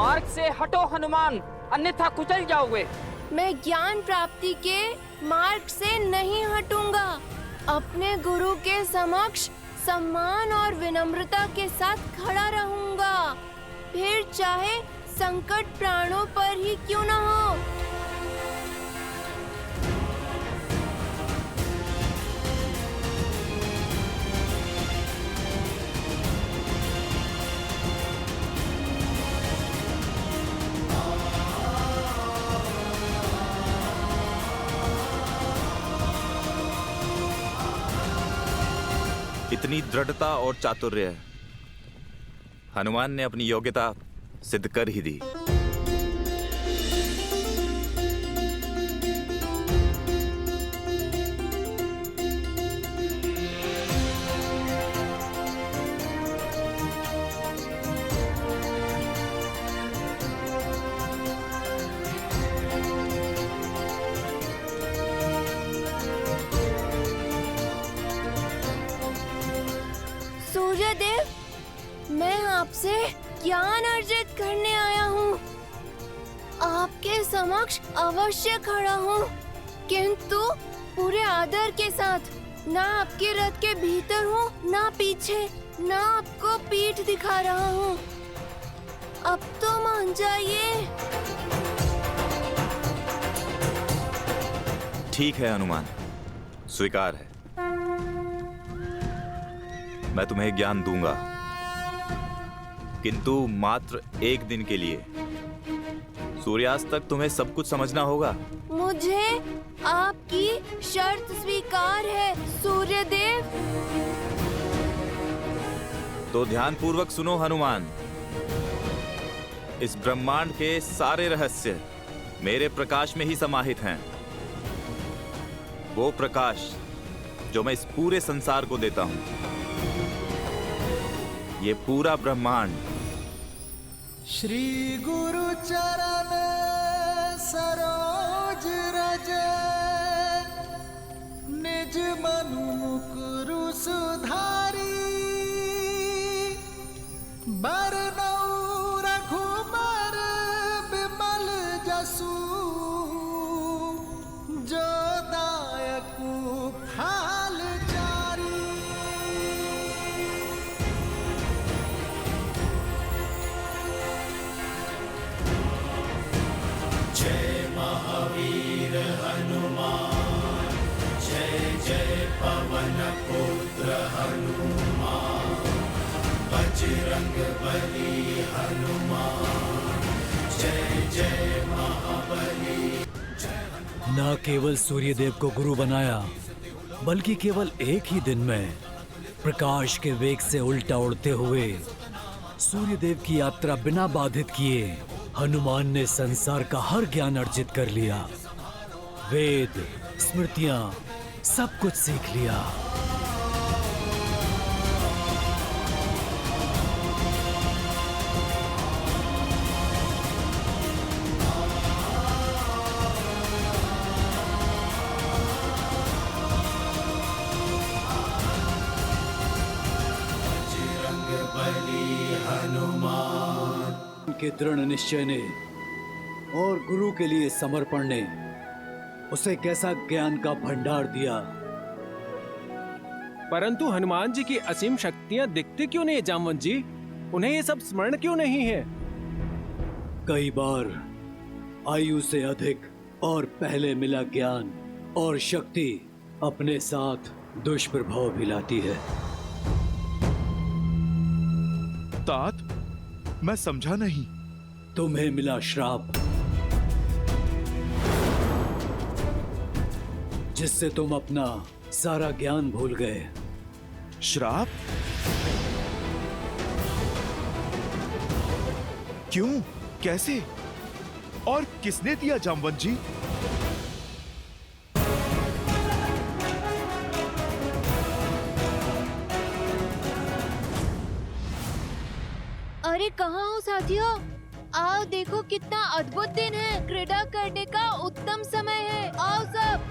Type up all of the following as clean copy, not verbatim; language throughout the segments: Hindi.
मार्ग से हटो हनुमान, अन्यथा कुचल जाओगे। मैं ज्ञान प्राप्ति के मार्ग से नहीं हटूंगा। अपने गुरु के समक्ष सम्मान और विनम्रता के साथ खड़ा रहूंगा, फिर चाहे संकट प्राणों पर ही क्यों न हो। इतनी दृढ़ता और चातुर्य हनुमान ने अपनी योग्यता सिद्ध कर ही दी। सूर्यदेव, मैं आपसे ज्ञान अर्जित करने आया हूँ। आपके समक्ष अवश्य खड़ा हूँ, किंतु पूरे आदर के साथ। ना आपके रथ के भीतर हूँ, ना पीछे, ना आपको पीठ दिखा रहा हूँ। अब तो मान जाइए। ठीक है हनुमान, स्वीकार है। मैं तुम्हें ज्ञान दूंगा, किंतु मात्र एक दिन के लिए। सूर्यास्त तक तुम्हें सब कुछ समझना होगा। मुझे आपकी शर्त स्वीकार है सूर्यदेव। तो ध्यान पूर्वक सुनो हनुमान। इस ब्रह्मांड के सारे रहस्य मेरे प्रकाश में ही समाहित हैं। वो प्रकाश जो मैं इस पूरे संसार को देता हूं। ये पूरा ब्रह्मांड श्री गुरु चरण सरोज रज, निज मनु मुकुरु सुधारी। बरनउँ रघुबर बिमल जसु, जो दायकु फाल चारी। जय महावीर हनुमान, जय जय पवन पुत्र हनुमान। बजरंग बली हनुमान, जय जय महाबली। न केवल सूर्यदेव को गुरु बनाया, बल्कि केवल एक ही दिन में प्रकाश के वेग से उल्टा उड़ते हुए सूर्यदेव की यात्रा बिना बाधित किए हनुमान ने संसार का हर ज्ञान अर्जित कर लिया। वेद, स्मृतियां, सब कुछ सीख लिया। के दृढ़ निश्चय ने और गुरु के लिए समर्पण ने उसे कैसा ज्ञान का भंडार दिया। परंतु हनुमान जी की असीम शक्तियां दिखती क्यों नहीं है जामवंत जी? उन्हें ये सब स्मरण क्यों नहीं है? कई बार आयु से अधिक और पहले मिला ज्ञान और शक्ति अपने साथ दुष्प्रभाव भी लाती है। तात, मैं समझा नहीं। तुम्हें मिला श्राप, जिससे तुम अपना सारा ज्ञान भूल गए। श्राप? क्यों? कैसे? और किसने दिया जामवंत जी? अरे कहाँ हो साथियों? आओ देखो कितना अद्भुत दिन है। क्रीड़ा करने का उत्तम समय है। आओ सब।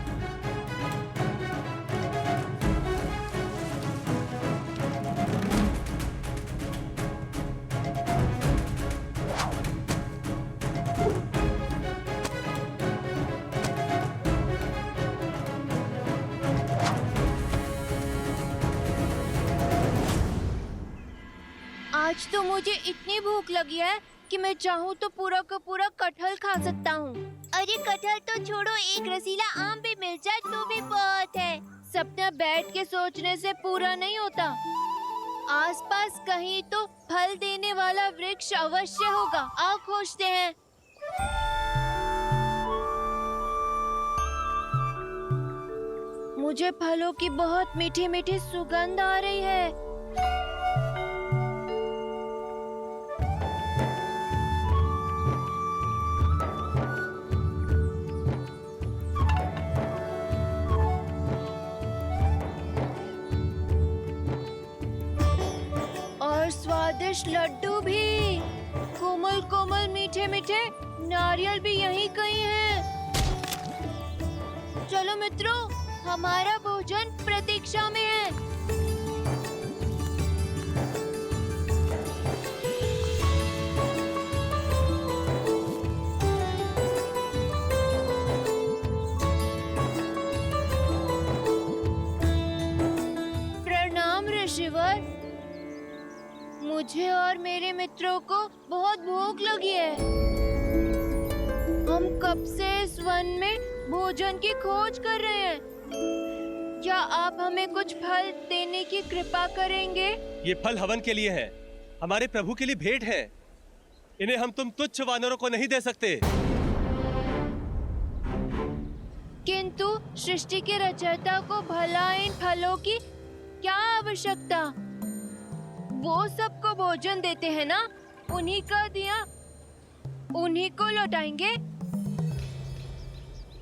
आज तो मुझे इतनी भूख लगी है कि मैं चाहूँ तो पूरा का पूरा कटहल खा सकता हूँ। अरे कटहल तो छोड़ो, एक रसीला आम भी मिल जाए तो भी बहुत है। सपना बैठ के सोचने से पूरा नहीं होता। आसपास कहीं तो फल देने वाला वृक्ष अवश्य होगा। आओ खोजते हैं। मुझे फलों की बहुत मीठी मीठी सुगंध आ रही है। और स्वादिष्ट लड्डू भी, कोमल कोमल मीठे मीठे नारियल भी यहीं कहीं है। चलो मित्रों, हमारा भोजन प्रतीक्षा में है। प्रणाम ऋषिवर, मुझे और मेरे मित्रों को बहुत भूख लगी है। हम कब से इस वन में भोजन की खोज कर रहे हैं। क्या आप हमें कुछ फल देने की कृपा करेंगे? ये फल हवन के लिए है, हमारे प्रभु के लिए भेंट है। इन्हें हम तुम तुच्छ वानरों को नहीं दे सकते। किंतु सृष्टि के रचयिता को भला इन फलों की क्या आवश्यकता? वो सबको भोजन देते हैं ना, उन्हीं का दिया उन्हीं को लौटाएंगे।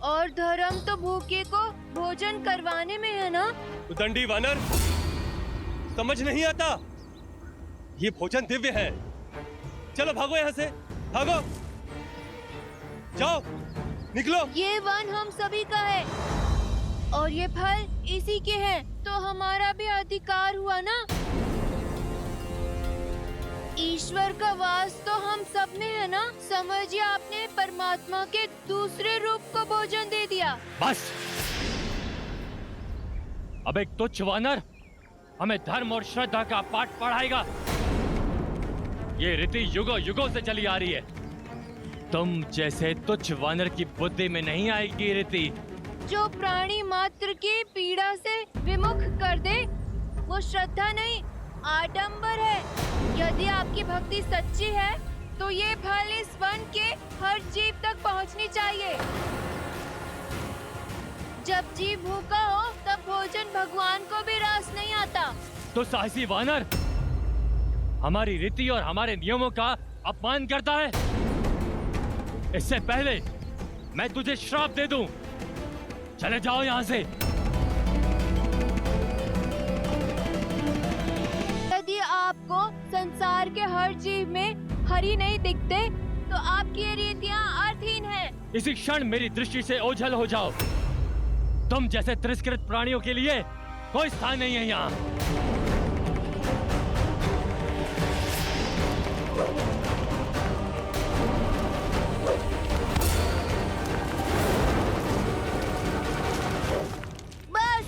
और धर्म तो भूखे को भोजन करवाने में है ना। उदंडी वानर, समझ नहीं आता? ये भोजन दिव्य है। चलो भागो यहाँ से, भागो, जाओ, निकलो। ये वन हम सभी का है और ये फल इसी के हैं, तो हमारा भी अधिकार हुआ ना। ईश्वर का वास तो हम सब में है ना। समझिए, आपने परमात्मा के दूसरे रूप को भोजन दे दिया। बस, अब एक तुच्छ वानर हमें धर्म और श्रद्धा का पाठ पढ़ाएगा। ये रीति युगों युगों से चली आ रही है। तुम जैसे तुच्छ वानर की बुद्धि में नहीं आएगी रीति। जो प्राणी मात्र की पीड़ा से विमुख कर दे, वो श्रद्धा नहीं, आडंबर है। यदि आपकी भक्ति सच्ची है तो ये फल इस वन के हर जीव तक पहुंचनी चाहिए। जब जीव भूखा हो तब भोजन भगवान को भी रास नहीं आता। तो साहसी वानर हमारी रीति और हमारे नियमों का अपमान करता है। इससे पहले मैं तुझे श्राप दे दूं। चले जाओ यहाँ से। यदि आपको संसार के हर जीव में हरि नहीं दिखते तो आपकी ये रीतियाँ अर्थहीन हैं। इसी क्षण मेरी दृष्टि से ओझल हो जाओ। तुम जैसे तिरस्कृत प्राणियों के लिए कोई स्थान नहीं है यहाँ। बस,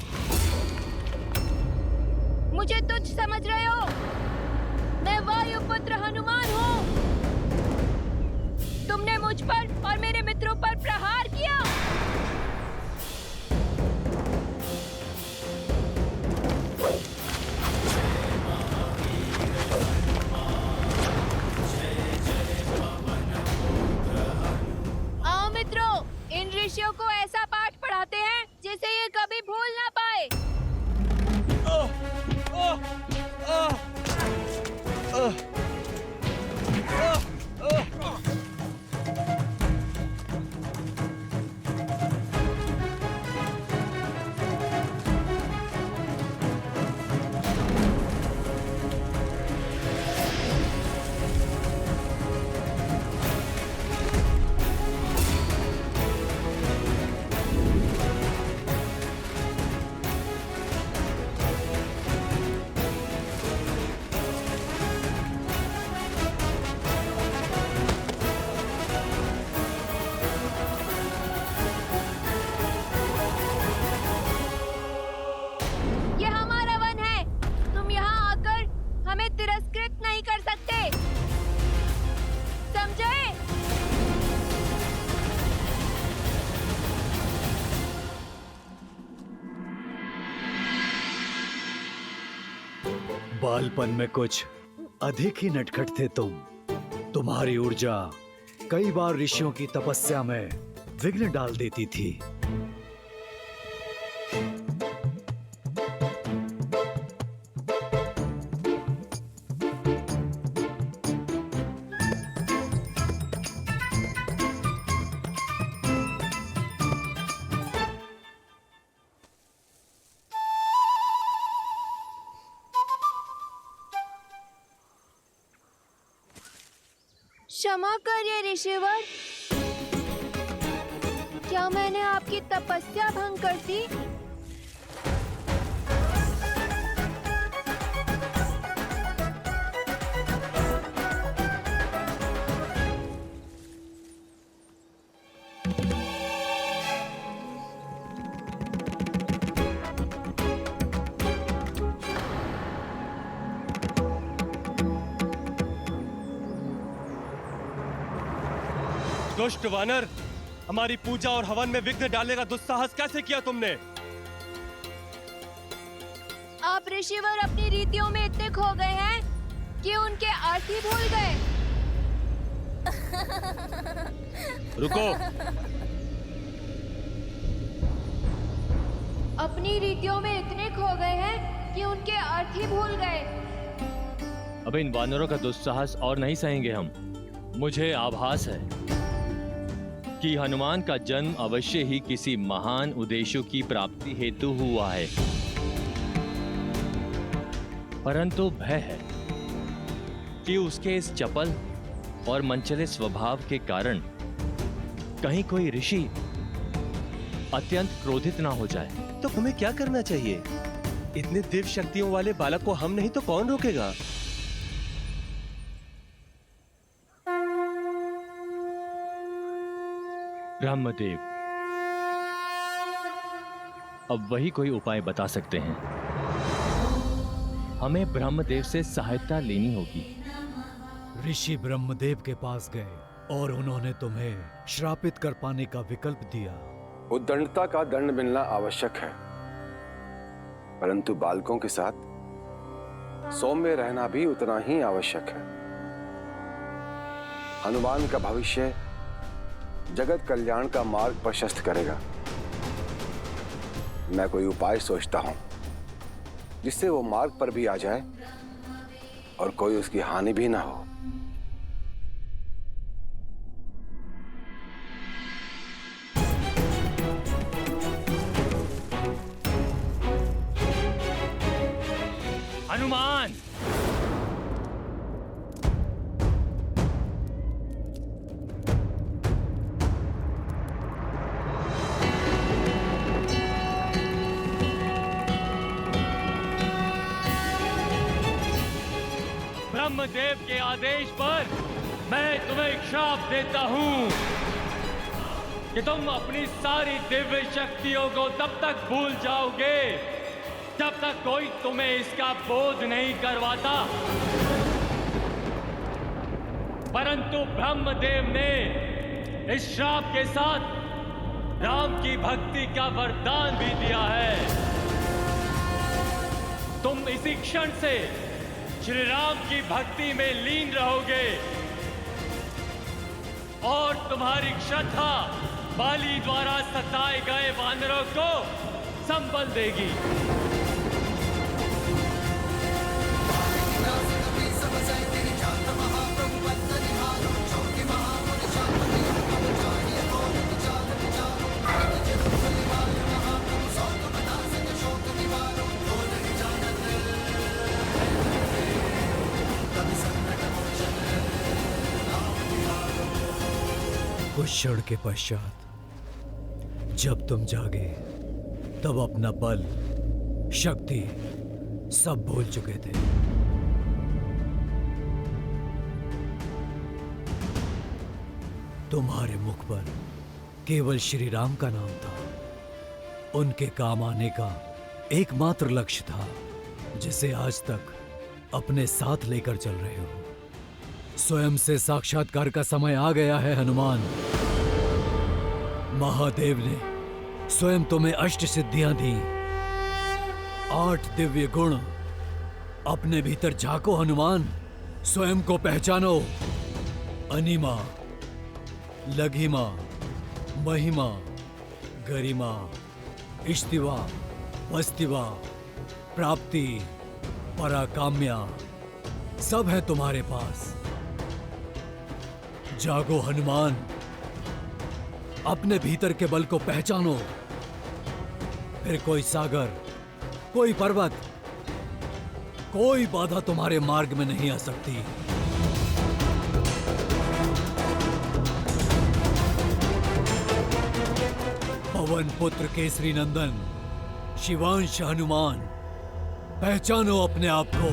मुझे तुच्छ समझ रहे हो? मैं वायुपुत्र हनुमान हूँ। तुमने मुझ पर और मेरे मित्रों पर प्रहार किया। आओ मित्रों, इन ऋषियों को ऐसा पाठ पढ़ाते हैं जिसे ये कभी भूल ना पाए। बालपन में कुछ अधिक ही नटखट थे तुम। तुम्हारी ऊर्जा कई बार ऋषियों की तपस्या में विघ्न डाल देती थी। क्षमा करिए ऋषिवर, क्या मैंने आपकी तपस्या भंग कर दी? दुष्ट वानर, हमारी पूजा और हवन में विघ्न डालने का दुस्साहस कैसे किया तुमने? आप ऋषिवर अपनी रीतियों में इतने खो गए हैं कि उनके अर्थ ही भूल गए। रुको। अपनी रीतियों में इतने खो गए हैं कि उनके अर्थ ही भूल गए। अब इन वानरों का दुस्साहस और नहीं सहेंगे हम। मुझे आभास है कि हनुमान का जन्म अवश्य ही किसी महान उद्देश्य की प्राप्ति हेतु हुआ है, परंतु भय है कि उसके इस चपल और मनचले स्वभाव के कारण कहीं कोई ऋषि अत्यंत क्रोधित ना हो जाए। तो हमें क्या करना चाहिए? इतने दिव्य शक्तियों वाले बालक को हम नहीं तो कौन रोकेगा? ब्रह्मदेव अब वही कोई उपाय बता सकते हैं। हमें ब्रह्मदेव से सहायता लेनी होगी। ऋषि ब्रह्मदेव के पास गए और उन्होंने तुम्हें श्रापित कर पाने का विकल्प दिया। उद्दंडता का दंड मिलना आवश्यक है, परंतु बालकों के साथ सौम्य रहना भी उतना ही आवश्यक है। हनुमान का भविष्य जगत कल्याण का मार्ग प्रशस्त करेगा। मैं कोई उपाय सोचता हूं जिससे वो मार्ग पर भी आ जाए और कोई उसकी हानि भी ना हो। हनुमान, ब्रह्मदेव के आदेश पर मैं तुम्हें श्राप देता हूं कि तुम अपनी सारी दिव्य शक्तियों को तब तक भूल जाओगे जब तक कोई तुम्हें इसका बोध नहीं करवाता। परंतु ब्रह्मदेव ने इस श्राप के साथ राम की भक्ति का वरदान भी दिया है। तुम इसी क्षण से श्री राम की भक्ति में लीन रहोगे और तुम्हारी श्रद्धा बाली द्वारा सताए गए वानरों को संबल देगी। कुछ क्षण के पश्चात जब तुम जागे तब अपना बल, शक्ति सब भूल चुके थे। तुम्हारे मुख पर केवल श्री राम का नाम था। उनके काम आने का एकमात्र लक्ष्य था जिसे आज तक अपने साथ लेकर चल रहे हो। स्वयं से साक्षात्कार का समय आ गया है हनुमान। महादेव ने स्वयं तुम्हें अष्ट सिद्धियां दी, 8 दिव्य गुण अपने भीतर झांको हनुमान, स्वयं को पहचानो। अनिमा, लघिमा, महिमा, गरिमा, इष्टिवा, वस्तिवा, प्राप्ति, पराकाम्या सब है तुम्हारे पास। जागो हनुमान, अपने भीतर के बल को पहचानो। फिर कोई सागर, कोई पर्वत, कोई बाधा तुम्हारे मार्ग में नहीं आ सकती। पवन पुत्र केसरी नंदन, शिवांश हनुमान, पहचानो अपने आप को।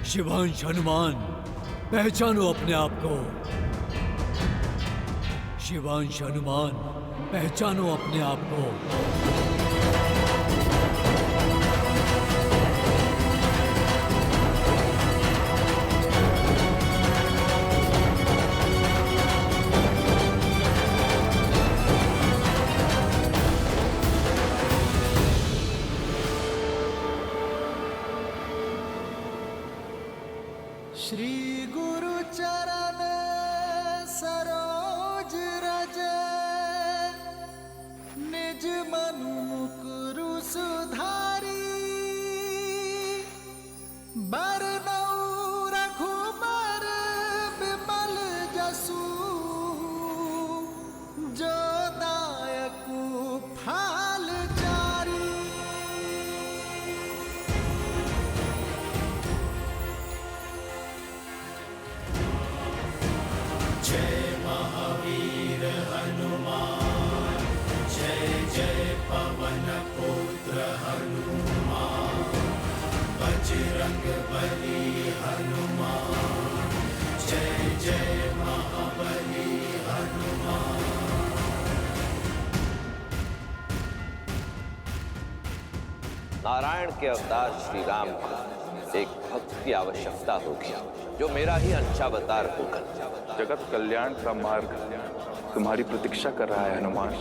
शिवांश हनुमान, पहचानो अपने आप को। शिवांश हनुमान, पहचानो अपने आप को। श्री गुरु चरण सरोज रज, निज मनु मुकुरु सुधारी। बरनउँ रघुबर बिमल जसु, जो दायकु फल चारी। जय महावीर हनुमान, जय जय पवन पुत्र हनुमान। बजरंग बली हनुमान, जय जय महाबली हनुमान। नारायण के अवतार श्री राम को एक भक्त की आवश्यकता होगी, जो मेरा ही अंशावतार होकर जगत कल्याण का मार्ग तुम्हारी प्रतीक्षा कर रहा है हनुमान।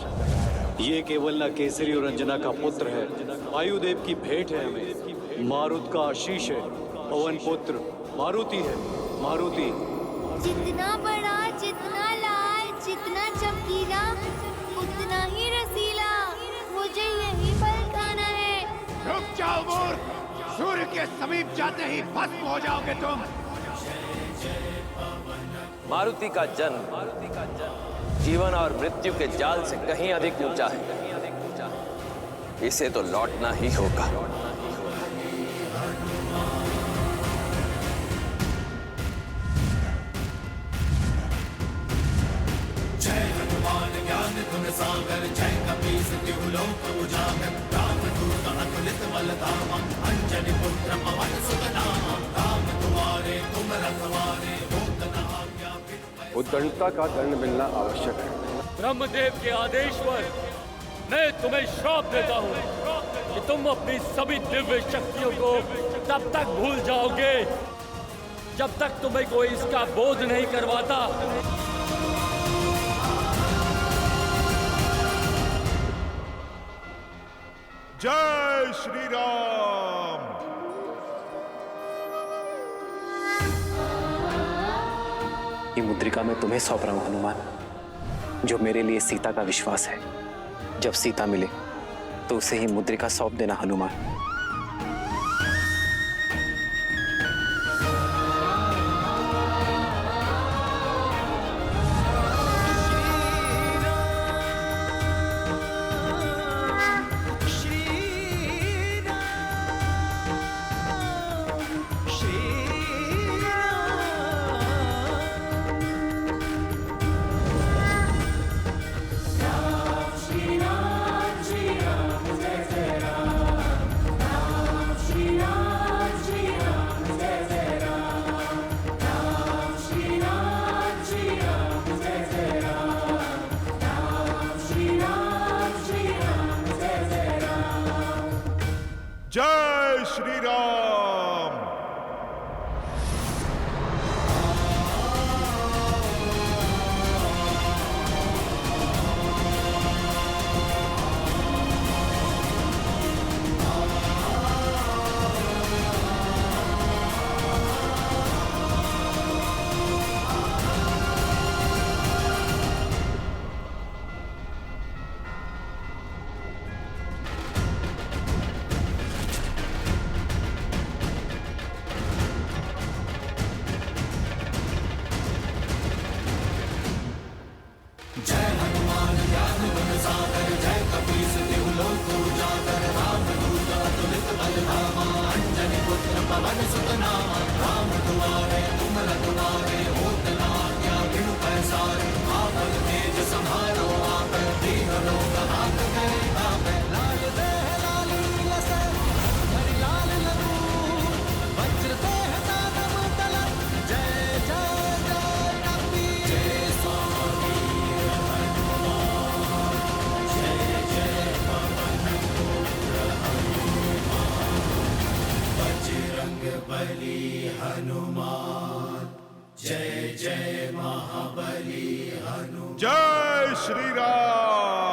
ये केवल न केसरी और अंजना का पुत्र है, वायुदेव की भेंट है हमें। मारुत का आशीष है, पवन पुत्र मारुति है। मारुति जितना बड़ा, जितना लाल, जितना चमकीला, उतना ही रसीला। मुझे यही फल खाना है। रुक जाओ मूर्ख, सूर्य के समीप जाते ही भस्म हो जाओगे तुम। मारुति का जन्म जीवन और मृत्यु के जाल से कहीं अधिक ऊंचा है। इसे तो लौटना ही होगा। जय हनुमान ज्ञान गुण सागर, जय कपीस तिहु लोक उजागर। रामदूत अतुलित बल धामा, अंजनी पुत्र पवन सुत नामा। राम तुम्हारे तुम रखवारे, होत न आज्ञा बिनु। उद्दंडता का दंड मिलना आवश्यक है। ब्रह्मदेव के आदेश पर मैं तुम्हें श्राप देता हूँ कि तुम अपनी सभी दिव्य शक्तियों को तब तक भूल जाओगे जब तक तुम्हें कोई इसका बोध नहीं करवाता। जय श्री राम। ये मुद्रिका मैं तुम्हें सौंप रहा हूं हनुमान, जो मेरे लिए सीता का विश्वास है। जब सीता मिले तो उसे ही मुद्रिका सौंप देना हनुमान। पवन सुत नामा राम दुआरे तुम रखवारे होत न आज्ञा बिनु पैसारे आपन तेज संहारो आप दीन लोक हाथ गए आप लाल देह लाली लसे हरि लाल लरू वज्र देह दानव तलर जय जय जय कबीर जय स्वामी हनुमान जय जय पवन पुत्र हनुमान बजरंग बली हनुमान जय जय महाबली हनुमान जय श्री राम।